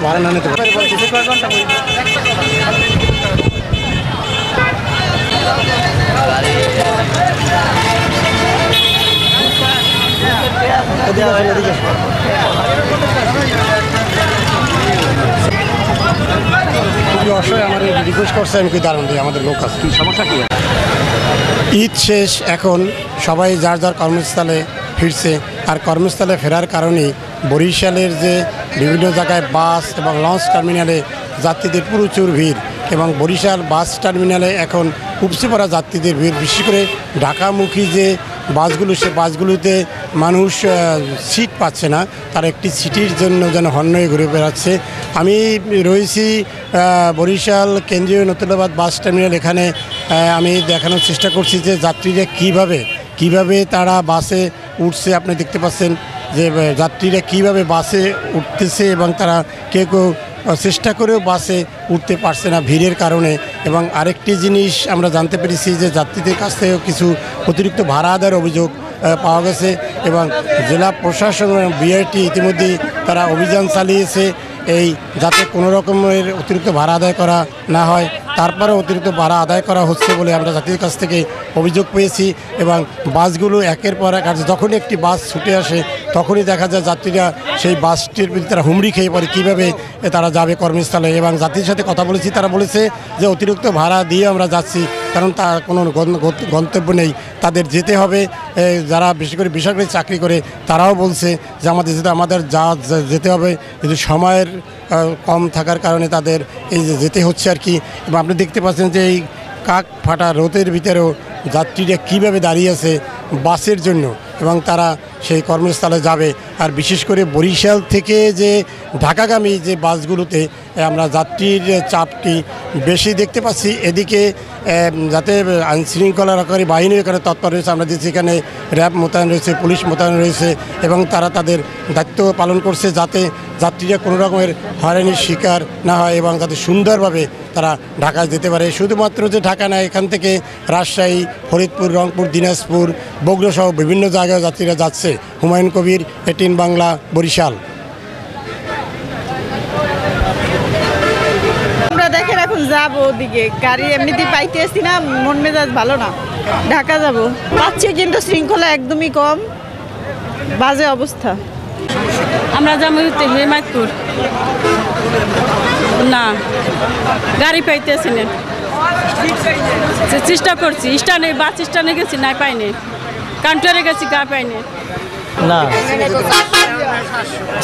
ভাড়া না নিতে অসহায় আমার রিকোয়েস্ট করছে আমি কি দাঁড়ান দিই আমাদের লোক আছে। সমস্যা কি? ঈদ শেষ, এখন সবাই যার যার কর্মস্থলে ফিরছে। আর কর্মস্থলে ফেরার কারণেই বরিশালের যে বিভিন্ন জায়গায় বাস এবং লঞ্চ টার্মিনালে যাত্রীদের প্রচুর ভিড়, এবং বরিশাল বাস টার্মিনালে এখন উপচে পড়া যাত্রীদের ভিড়। বিশেষ করে ঢাকামুখী যে বাসগুলো, সে বাসগুলোতে মানুষ সিট পাচ্ছে না, তার একটি সিটির জন্য যেন হন্য হয়ে ঘুরে বেড়াচ্ছে। আমি রয়েছি বরিশাল কেন্দ্রীয় নতুলাবাদ বাস টার্মিনাল। এখানে আমি দেখানোর চেষ্টা করছি যে যাত্রীরা কিভাবে তারা বাসে উঠছে। আপনি দেখতে পাচ্ছেন যে যাত্রীরা কিভাবে বাসে উঠতেছে, এবং তারা কেউ চেষ্টা করেও বাসে উঠতে পারছে না ভিড়ের কারণে। এবং আরেকটি জিনিস আমরা জানতে পেরেছি যে যাত্রীদের কাছ থেকেও কিছু অতিরিক্ত ভাড়া আদায়ের অভিযোগ পাওয়া গেছে, এবং জেলা প্রশাসন এবং বিআরটি ইতিমধ্যেই তারা অভিযান চালিয়েছে এই যাতে কোনো রকমের অতিরিক্ত ভাড়া আদায় করা না হয়। তারপরে অতিরিক্ত ভাড়া আদায় করা হচ্ছে বলে আমরা যাত্রীদের কাছ থেকে অভিযোগ পেয়েছি। এবং বাসগুলো একের পর এক, যখনই একটি বাস ছুটে আসে তখনই দেখা যায় যাত্রীরা সেই বাসটির প্রতি তারা হুমড়ি খেয়ে পড়ে কীভাবে তারা যাবে কর্মস্থলে। এবং যাত্রীর সাথে কথা বলেছি, তারা বলেছে যে অতিরিক্ত ভাড়া দিয়ে আমরা যাচ্ছি, কারণ তার কোনো গন্তব্য নেই, তাদের যেতে হবে। যারা বেশি করে বেসরকারি চাকরি করে তারাও বলছে যে আমাদের যেতে হবে, কিন্তু সময়ের কম থাকার কারণে তাদের এই যে যেতে হচ্ছে আর কি। এবং আপনি দেখতে পাচ্ছেন যে এই কাক ফাটা রোদের ভিতরেও যাত্রীরা কীভাবে দাঁড়িয়ে আছে বাসের জন্য, এবং তারা সেই কর্মস্থলে যাবে। আর বিশেষ করে বরিশাল থেকে যে ঢাকাগামী যে বাসগুলোতে আমরা যাত্রীর চাপটি বেশি দেখতে পাচ্ছি। এদিকে যাতে আইনশৃঙ্খলা রক্ষাকারী বাহিনী এখানে তৎপর রয়েছে, আমরা দেখছি এখানে র্যাব মোতায়েন রয়েছে, পুলিশ মোতায়েন রয়েছে, এবং তারা তাদের দায়িত্ব পালন করছে যাতে যাত্রীরা কোনো রকমের হয়রানির শিকার না হয় এবং যাতে সুন্দরভাবে তারা ঢাকায় যেতে পারে। শুধুমাত্র যে ঢাকা নয়, এখান থেকে রাজশাহী, ফরিদপুর, রংপুর, দিনাজপুর, বগুড়া সহ বিভিন্ন জায়গায় যাত্রীরা যাচ্ছে। হুমায়ুন কবির, এটিএন বাংলা, বরিশাল। আমরা দেখেন এখন যাবো ওদিকে, গাড়ি এমনিতেই পাইতে আসছি না, মন মেজাজ ভালো না, ঢাকা যাব পাচ্ছি, কিন্তু শৃঙ্খলা একদমই কম, বাজে অবস্থা। আমরা যাবো হেমায়তপুর, না গাড়ি পাইতেছি না, চেষ্টা করছি, স্ট্যান্ডে বাস স্ট্যান্ডে গেছি, না পাইনি, কাউন্টারে গেছি, গা পাইনি, না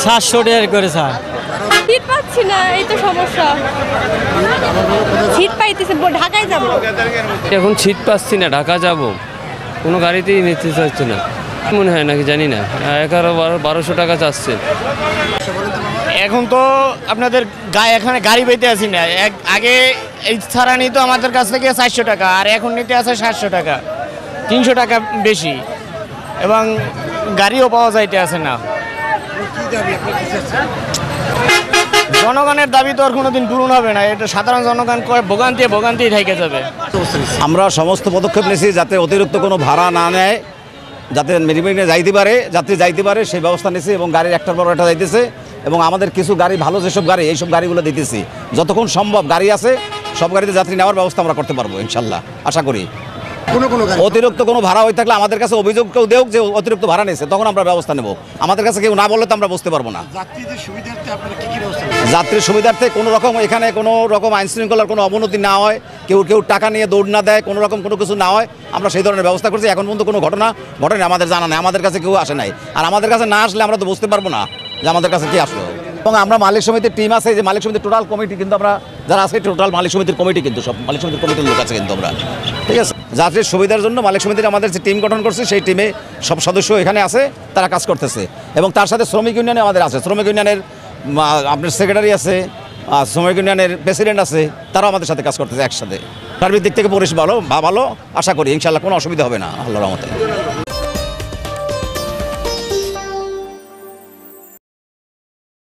700 টাকা করে স্যার। সিট পাচ্ছি না, এই তো সমস্যা, সিট পাইতেছি, ঢাকায় যাব, এখন সিট পাচ্ছি না, ঢাকা যাব, কোনো গাড়িতেই নিতে চাচ্ছে না, মনে হয় নাকি জানি না, 1100-1200 টাকা চাচ্ছে। এখন তো আপনাদের এখানে গাড়ি পেতে আসি না, আগে এই ছাড়া নিত আমাদের কাছ থেকে 400 টাকা, আর এখন নিতে আসে 700 টাকা, 300 টাকা বেশি, এবং গাড়িও পাওয়া যাইতে আসে না। জনগণের দাবি তো আর কোনোদিন পূরণ হবে না, এটা সাধারণ জনগণ ভোগান্তি থেকে যাবে। আমরা সমস্ত পদক্ষেপ নিয়েছি যাতে অতিরিক্ত কোনো ভাড়া না নেয়, যাতে মেরিমেরিনে যাত্রী যাইতে পারে সেই ব্যবস্থা নিয়েছি, এবং গাড়ির একটার পর একটা যাইতেছে, এবং আমাদের কিছু গাড়ি ভালো যেসব গাড়ি এইসব গাড়িগুলো দিতেছি। যতক্ষণ সম্ভব গাড়ি আছে সব গাড়িতে যাত্রী নেওয়ার ব্যবস্থা আমরা করতে পারবো ইনশাল্লাহ, আশা করি। অতিরিক্ত কোনো ভাড়া হয়ে থাকলে আমাদের কাছে অভিযোগ কেউ দেওক যে অতিরিক্ত ভাড়া নিয়েছে, তখন আমরা ব্যবস্থা নেব। আমাদের কাছে কেউ না বললে তো আমরা বুঝতে পারবো না। যাত্রীর সুবিধার্থে কোনো রকম এখানে কোনো রকম আইনশৃঙ্খলার কোনো অবনতি না হয়, কেউ টাকা নিয়ে দৌড় না দেয়, কোনো রকম কোনো কিছু না হয়, আমরা সেই ধরনের ব্যবস্থা করছি। এখন পর্যন্ত কোনো ঘটনা ঘটেনি, আমাদের জানা নেই, আমাদের কাছে কেউ আসে নাই। আর আমাদের কাছে না আসলে আমরা তো বুঝতে পারবো না যে আমাদের কাছে কি আসলো। এবং আমরা মালিক সমিতির টিম আছে, যে মালিক সমিতির টোটাল কমিটি কিন্তু আমরা যারা আছে, টোটাল মালিক সমিতির কমিটি কিন্তু সব মালিক সমিতির কমিটির লোক আছে কিন্তু আমরা, ঠিক আছে। যাত্রীর সুবিধার জন্য মালিক সমিতির আমাদের যে টিম গঠন করছে, সেই টিমে সব সদস্য এখানে আছে, তারা কাজ করতেছে। এবং তার সাথে শ্রমিক ইউনিয়নে আমাদের আছে, শ্রমিক ইউনিয়নের আপনার সেক্রেটারি আছে, শ্রমিক ইউনিয়নের প্রেসিডেন্ট আছে, তারাও আমাদের সাথে কাজ করতেছে একসাথে। সার্বিক দিক থেকে পরিষেবা ভালো, আশা করি ইনশাল্লাহ কোনো অসুবিধা হবে না আল্লাহর রহমতে।